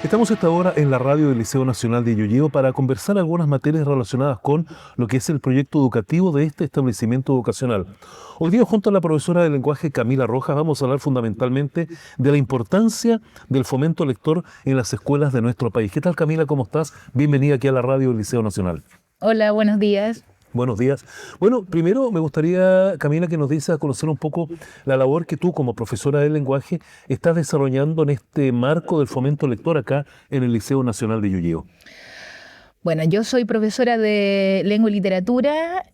Estamos a esta hora en la radio del Liceo Nacional de Ñuñoa para conversar algunas materias relacionadas con lo que es el proyecto educativo de este establecimiento educacional. Hoy día, junto a la profesora de lenguaje Camila Rojas, vamos a hablar fundamentalmente de la importancia del fomento lector en las escuelas de nuestro país. ¿Qué tal, Camila? ¿Cómo estás? Bienvenida aquí a la radio del Liceo Nacional. Hola, buenos días. Buenos días. Bueno, primero me gustaría, Camila, que nos dices a conocer un poco la labor que tú como profesora de lenguaje estás desarrollando en este marco del fomento lector acá en el Liceo Nacional de Ñuñoa. Bueno, yo soy profesora de lengua y literatura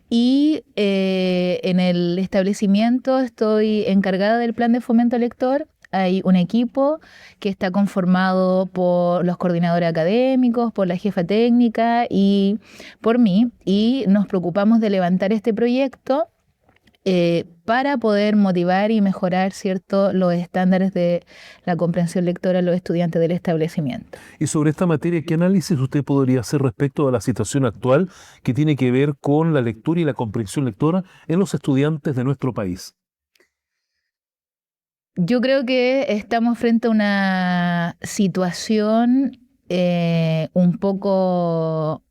y en el establecimiento estoy encargada del plan de fomento lector. Hay un equipo que está conformado por los coordinadores académicos, por la jefa técnica y por mí, y nos preocupamos de levantar este proyecto para poder motivar y mejorar, ¿cierto?, los estándares de la comprensión lectora de los estudiantes del establecimiento. Y sobre esta materia, ¿qué análisis usted podría hacer respecto a la situación actual que tiene que ver con la lectura y la comprensión lectora en los estudiantes de nuestro país? Yo creo que estamos frente a una situación un poco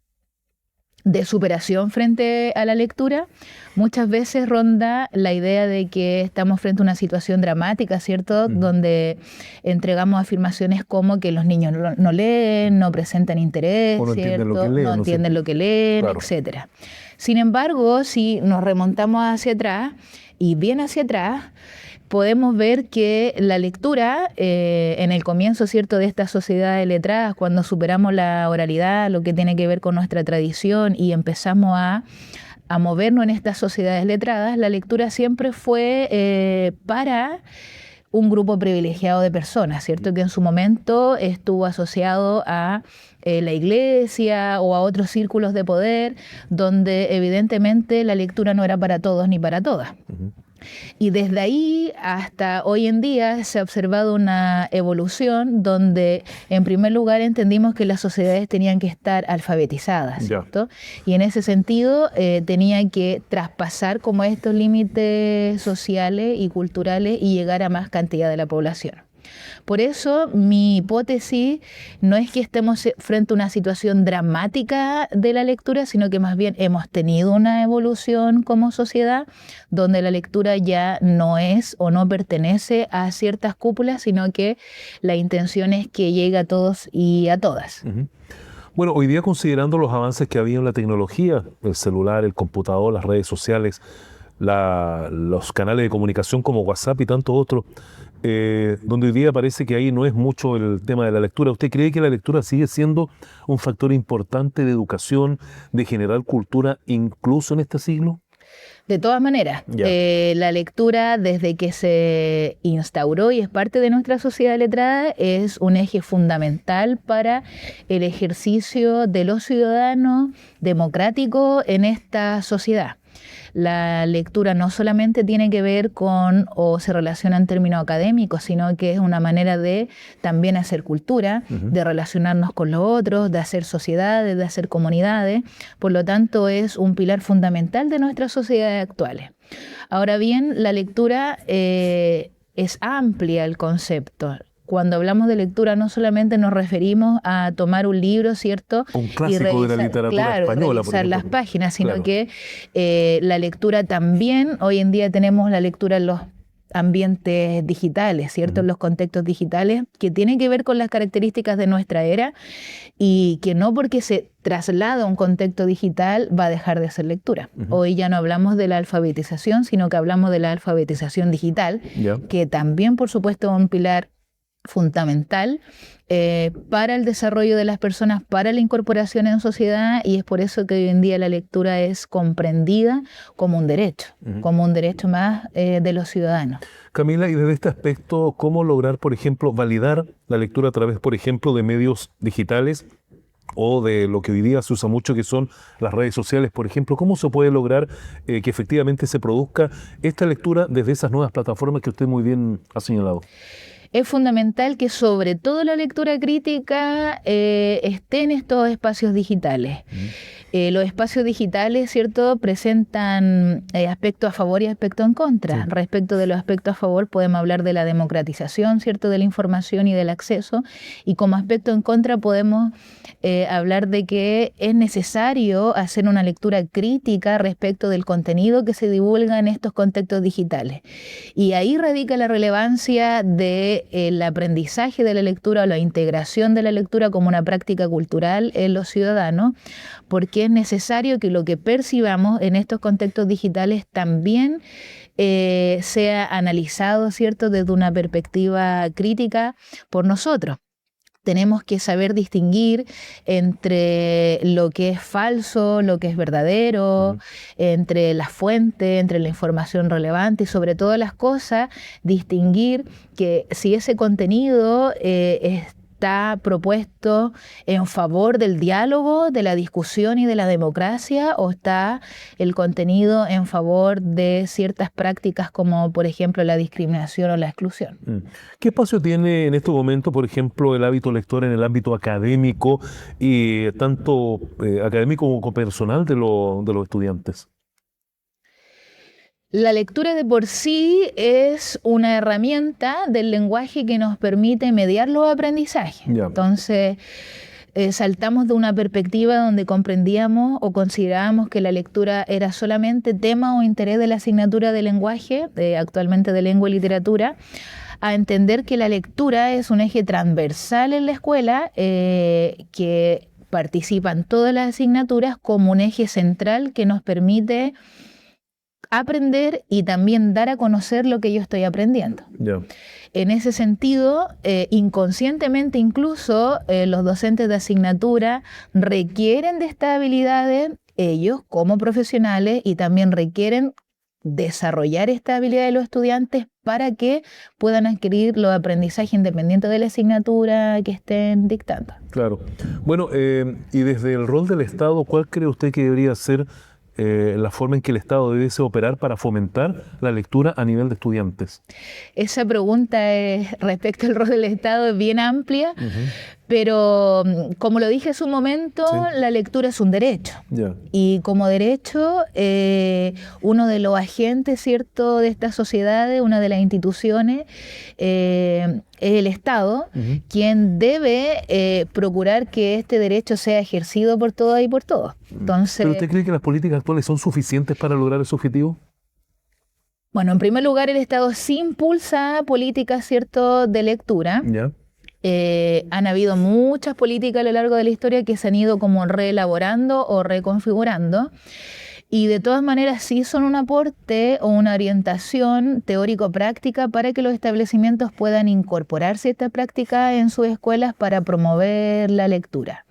de superación frente a la lectura. Muchas veces ronda la idea de que estamos frente a una situación dramática, ¿cierto? Donde entregamos afirmaciones como que los niños no leen, no presentan interés, O no entienden ¿cierto? lo que leen, No ¿no? entienden lo que leen, Claro. etcétera. Sin embargo, si nos remontamos hacia atrás, y bien hacia atrás, podemos ver que la lectura, en el comienzo, ¿cierto?, de esta sociedad de letradas, cuando superamos la oralidad, lo que tiene que ver con nuestra tradición y empezamos a movernos en estas sociedades letradas, la lectura siempre fue para un grupo privilegiado de personas, ¿cierto?, que en su momento estuvo asociado a la iglesia o a otros círculos de poder, donde evidentemente la lectura no era para todos ni para todas. Y desde ahí hasta hoy en día se ha observado una evolución donde, en primer lugar, entendimos que las sociedades tenían que estar alfabetizadas, ¿cierto? Y en ese sentido tenían que traspasar como estos límites sociales y culturales y llegar a más cantidad de la población. Por eso mi hipótesis no es que estemos frente a una situación dramática de la lectura, sino que más bien hemos tenido una evolución como sociedad donde la lectura ya no es o no pertenece a ciertas cúpulas, sino que la intención es que llegue a todos y a todas. Bueno, hoy día, considerando los avances que había en la tecnología, el celular, el computador, las redes sociales, los canales de comunicación como WhatsApp y tantos otros, donde hoy día parece que ahí no es mucho el tema de la lectura. ¿Usted cree que la lectura sigue siendo un factor importante de educación, de generar cultura, incluso en este siglo? De todas maneras, la lectura, desde que se instauró y es parte de nuestra sociedad letrada, es un eje fundamental para el ejercicio de los ciudadanos democráticos en esta sociedad. La lectura no solamente tiene que ver con o se relaciona en términos académicos, sino que es una manera de también hacer cultura, de relacionarnos con los otros, de hacer sociedades, de hacer comunidades. Por lo tanto, es un pilar fundamental de nuestras sociedades actuales. Ahora bien, la lectura es amplia el concepto. Cuando hablamos de lectura no solamente nos referimos a tomar un libro, ¿cierto? Un clásico y revisar, de la literatura española, revisar las páginas, sino Claro. que la lectura también, hoy en día tenemos la lectura en los ambientes digitales, ¿cierto? En los contextos digitales, que tienen que ver con las características de nuestra era y que no porque se traslada a un contexto digital va a dejar de ser lectura. Hoy ya no hablamos de la alfabetización, sino que hablamos de la alfabetización digital, que también, por supuesto, es un pilar fundamental para el desarrollo de las personas, para la incorporación en sociedad, y es por eso que hoy en día la lectura es comprendida como un derecho más de los ciudadanos. Camila, y desde este aspecto, ¿cómo lograr, por ejemplo, validar la lectura a través, por ejemplo, de medios digitales o de lo que hoy día se usa mucho, que son las redes sociales, por ejemplo? ¿Cómo se puede lograr que efectivamente se produzca esta lectura desde esas nuevas plataformas que usted muy bien ha señalado? Es fundamental que sobre todo la lectura crítica esté en estos espacios digitales. Los espacios digitales, ¿cierto?, presentan aspectos a favor y aspectos en contra. Sí. Respecto de los aspectos a favor, podemos hablar de la democratización, ¿cierto?, de la información y del acceso. Y como aspecto en contra, podemos hablar de que es necesario hacer una lectura crítica respecto del contenido que se divulga en estos contextos digitales. Y ahí radica la relevancia del aprendizaje de la lectura o la integración de la lectura como una práctica cultural en los ciudadanos, porque es necesario que lo que percibamos en estos contextos digitales también sea analizado, ¿cierto?, desde una perspectiva crítica por nosotros. Tenemos que saber distinguir entre lo que es falso, lo que es verdadero, entre las fuentes, entre la información relevante y sobre todas las cosas, distinguir que si ese contenido está propuesto en favor del diálogo, de la discusión y de la democracia, o está el contenido en favor de ciertas prácticas como, por ejemplo, la discriminación o la exclusión. ¿Qué espacio tiene en este momento, por ejemplo, el hábito lector en el ámbito académico, y tanto académico como personal de los estudiantes? La lectura de por sí es una herramienta del lenguaje que nos permite mediar los aprendizajes. Ya. Entonces, saltamos de una perspectiva donde comprendíamos o considerábamos que la lectura era solamente tema o interés de la asignatura de lenguaje, actualmente de lengua y literatura, a entender que la lectura es un eje transversal en la escuela que participa en todas las asignaturas como un eje central que nos permite aprender y también dar a conocer lo que yo estoy aprendiendo. Ya. En ese sentido, inconscientemente incluso, los docentes de asignatura requieren de estas habilidades, ellos como profesionales, y también requieren desarrollar esta habilidad de los estudiantes para que puedan adquirir los aprendizajes independientes de la asignatura que estén dictando. Claro. Bueno, y desde el rol del Estado, ¿cuál cree usted que debería ser la forma en que el Estado debe operar para fomentar la lectura a nivel de estudiantes? Esa pregunta respecto al rol del Estado es bien amplia, pero como lo dije hace un momento, Sí. la lectura es un derecho. Ya. Y como derecho, uno de los agentes, ¿cierto?, de estas sociedades, una de las instituciones, es el Estado, quien debe procurar que este derecho sea ejercido por todas y por todos. Entonces, ¿Pero usted cree que las políticas actuales son suficientes para lograr ese objetivo? bueno, en primer lugar, el Estado sí impulsa políticas, ¿cierto?, de lectura. Ya. Han habido muchas políticas a lo largo de la historia que se han ido como reelaborando o reconfigurando, y de todas maneras sí son un aporte o una orientación teórico-práctica para que los establecimientos puedan incorporarse a esta práctica en sus escuelas para promover la lectura.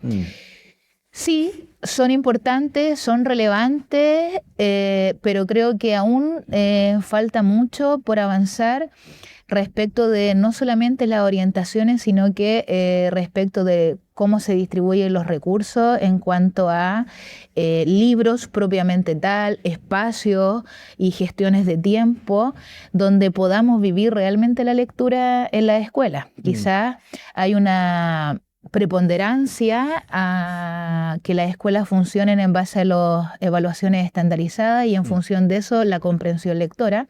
Sí, son importantes, son relevantes, pero creo que aún falta mucho por avanzar respecto de no solamente las orientaciones, sino que respecto de cómo se distribuyen los recursos en cuanto a libros propiamente tal, espacios y gestiones de tiempo, donde podamos vivir realmente la lectura en la escuela. Quizás hay una preponderancia a que las escuelas funcionen en base a las evaluaciones estandarizadas y en función de eso la comprensión lectora,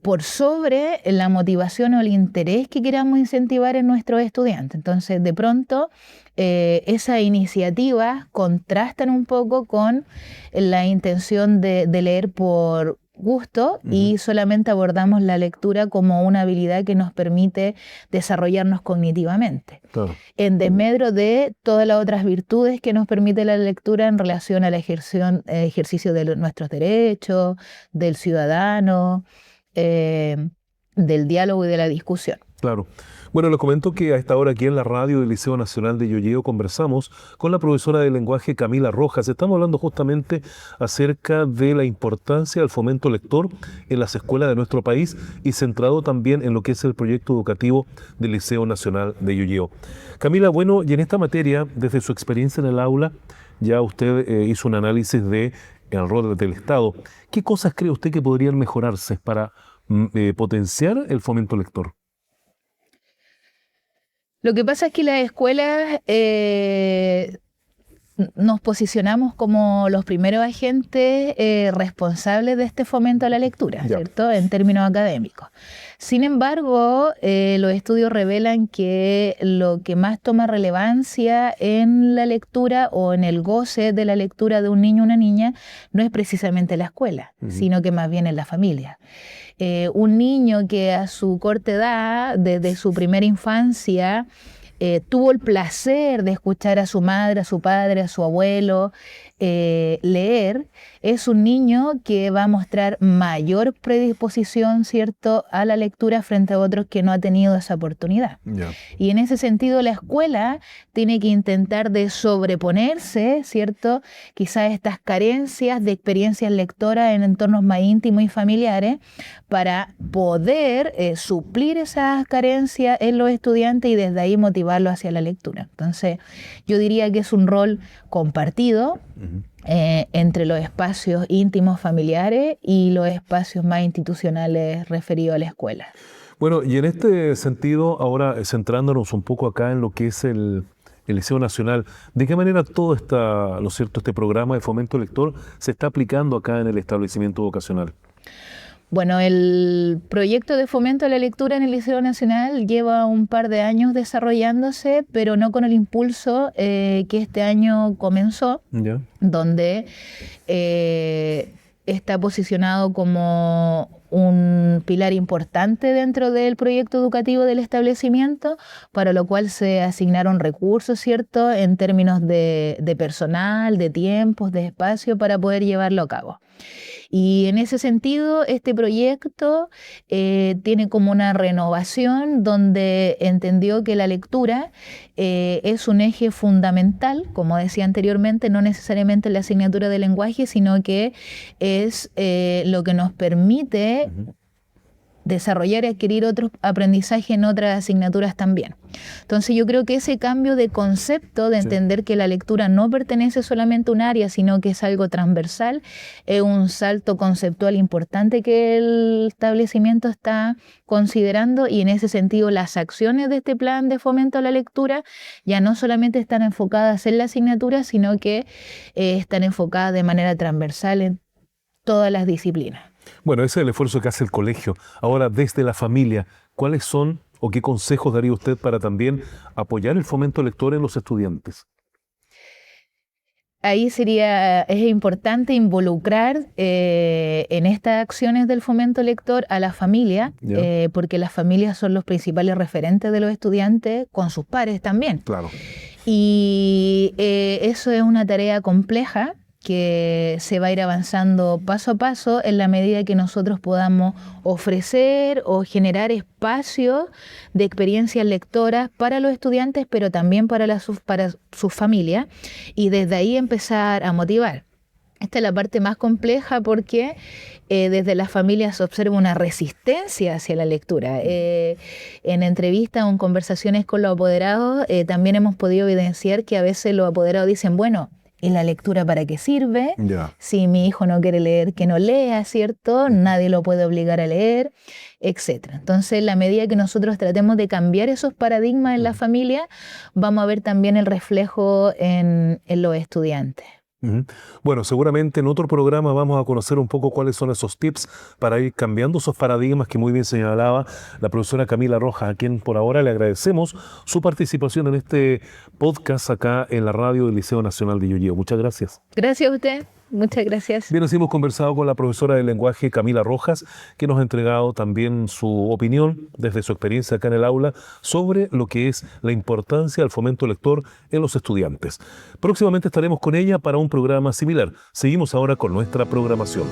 por sobre la motivación o el interés que queramos incentivar en nuestros estudiantes. Entonces, de pronto, esas iniciativas contrastan un poco con la intención de leer por gusto y solamente abordamos la lectura como una habilidad que nos permite desarrollarnos cognitivamente. Claro. En desmedro de todas las otras virtudes que nos permite la lectura en relación al ejercicio de nuestros derechos, del ciudadano, del diálogo y de la discusión. Claro. Bueno, les comento que a esta hora aquí en la radio del Liceo Nacional de Llolleo conversamos con la profesora de lenguaje Camila Rojas. Estamos hablando justamente acerca de la importancia del fomento lector en las escuelas de nuestro país y centrado también en lo que es el proyecto educativo del Liceo Nacional de Llolleo. Camila, bueno, y en esta materia, desde su experiencia en el aula, ya usted hizo un análisis de el rol del Estado. ¿Qué cosas cree usted que podrían mejorarse para potenciar el fomento lector? Lo que pasa es que las escuelas nos posicionamos como los primeros agentes responsables de este fomento a la lectura, ¿cierto? En términos académicos. Sin embargo, los estudios revelan que lo que más toma relevancia en la lectura o en el goce de la lectura de un niño o una niña no es precisamente la escuela, sino que más bien en la familia. Un niño que a su corta edad, desde su primera infancia, tuvo el placer de escuchar a su madre, a su padre, a su abuelo leer, es un niño que va a mostrar mayor predisposición, ¿cierto?, a la lectura frente a otros que no ha tenido esa oportunidad. Y en ese sentido la escuela tiene que intentar de sobreponerse, ¿cierto?, quizás estas carencias de experiencias lectoras en entornos más íntimos y familiares para poder suplir esas carencias en los estudiantes y desde ahí motivarlos hacia la lectura. Entonces, yo diría que es un rol compartido entre los espacios íntimos familiares y los espacios más institucionales referidos a la escuela. Bueno, y en este sentido, ahora centrándonos un poco acá en lo que es el Liceo Nacional, ¿de qué manera todo ¿no es cierto?, este programa de fomento lector se está aplicando acá en el establecimiento vocacional? Bueno, el proyecto de fomento a la lectura en el Liceo Nacional lleva un par de años desarrollándose, pero no con el impulso que este año comenzó, donde está posicionado como un pilar importante dentro del proyecto educativo del establecimiento, para lo cual se asignaron recursos, ¿cierto?, en términos de personal, de tiempos, de espacio para poder llevarlo a cabo. Y en ese sentido, este proyecto tiene como una renovación donde entendió que la lectura es un eje fundamental, como decía anteriormente, no necesariamente en la asignatura de lenguaje, sino que es lo que nos permite desarrollar y adquirir otros aprendizajes en otras asignaturas también. Entonces yo creo que ese cambio de concepto, de entender que la lectura no pertenece solamente a un área, sino que es algo transversal, es un salto conceptual importante que el establecimiento está considerando, y en ese sentido las acciones de este plan de fomento a la lectura ya no solamente están enfocadas en la asignatura, sino que están enfocadas de manera transversal en todas las disciplinas. Bueno, ese es el esfuerzo que hace el colegio. Ahora, desde la familia, ¿cuáles son o qué consejos daría usted para también apoyar el fomento lector en los estudiantes? Ahí es importante involucrar en estas acciones del fomento lector a la familia, porque las familias son los principales referentes de los estudiantes, con sus pares también. Claro. Y eso es una tarea compleja, que se va a ir avanzando paso a paso en la medida que nosotros podamos ofrecer o generar espacios de experiencias lectoras para los estudiantes, pero también para sus familias, y desde ahí empezar a motivar. Esta es la parte más compleja porque desde las familias se observa una resistencia hacia la lectura. En entrevistas o en conversaciones con los apoderados también hemos podido evidenciar que a veces los apoderados dicen, bueno, ¿y la lectura para qué sirve? Si mi hijo no quiere leer, que no lea, ¿cierto? Nadie lo puede obligar a leer, etc. Entonces, en la medida que nosotros tratemos de cambiar esos paradigmas en la familia, vamos a ver también el reflejo en los estudiantes. Bueno, seguramente en otro programa vamos a conocer un poco cuáles son esos tips para ir cambiando esos paradigmas que muy bien señalaba la profesora Camila Rojas, a quien por ahora le agradecemos su participación en este podcast acá en la radio del Liceo Nacional de Ñuñoa. Muchas gracias. Gracias a usted. Muchas gracias. Bien, así hemos conversado con la profesora de lenguaje Camila Rojas, que nos ha entregado también su opinión desde su experiencia acá en el aula sobre lo que es la importancia del fomento lector en los estudiantes. Próximamente estaremos con ella para un programa similar. Seguimos ahora con nuestra programación.